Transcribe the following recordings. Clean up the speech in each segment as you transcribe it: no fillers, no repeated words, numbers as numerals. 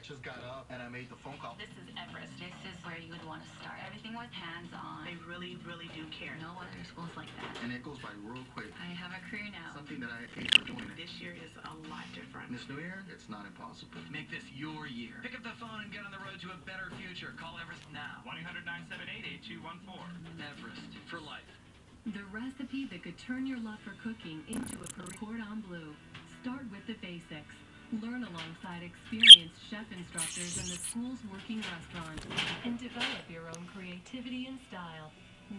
just got up and I made the phone call. This is Everest. This is where you would want to start. Everything was hands-on. They really, really do care. No other schools like that. And it goes by real quick. I have a career now. Something that I hate for doing it. This year is a lot different. This new year, it's not impossible. Make this your year. Pick up the phone and get on the road to a better future. Call Everest now. 1-800-978-8214. Everest for life. The recipe that could turn your love for cooking into a career. Cordon Bleu. Start with the basics. Learn alongside experienced chef instructors in the school's working restaurant and develop your own creativity and style.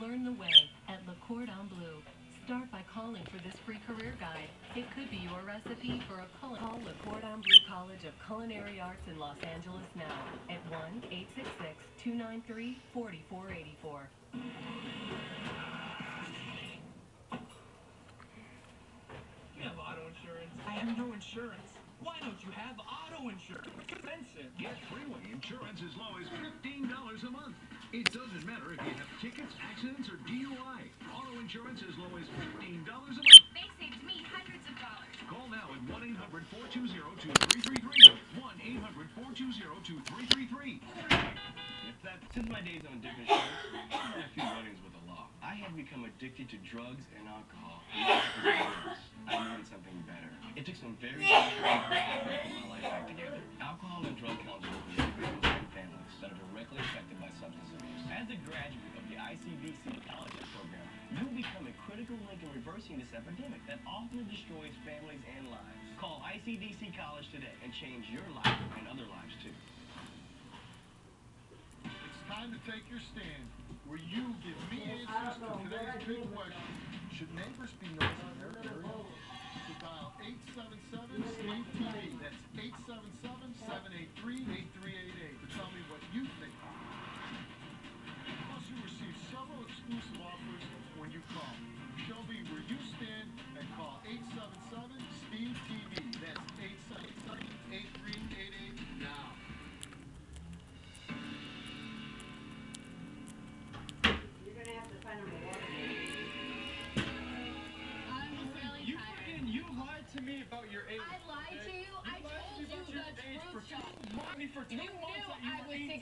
Learn the way at Le Cordon Bleu. Start by calling for this free career guide. It could be your recipe for a call Le Cordon Bleu College of Culinary Arts in Los Angeles now at 1-866-293-4484. You have auto insurance. I have no insurance. Why don't you have auto insurance? Expensive. Get freeway insurance as low as $15 a month. It doesn't matter if you have tickets, accidents, or DUI. Auto insurance as low as $15 a month. They saved me hundreds of dollars. Call now at 1-800-420-2333. 1-800-420-2333. Since my days on Dick Insurance, I've had a few run-ins with the law. I had become addicted to drugs and alcohol. I needed something better. It took some very tough to put my life back together. Alcohol and drug counselors work with individuals and families that are directly affected by substance abuse. As a graduate of the ICDC College program, you'll become a critical link in reversing this epidemic that often destroys families and lives. Call ICDC College today and change your life and other lives too. It's time to take your stand, where you give me answers to today's big question. Should neighbors be noisy in their area? So dial 877-STATE-TV. That's 877-783-8388 to tell me what you think. Plus, you'll receive several exclusive offers when you call. Show me where you stand and call 877-STEVE-TV. That's 877-8388 now. You're going to have to find them a water. You lied to me about your age. I lied to you? I told you the truth. For 2 months that you were 18.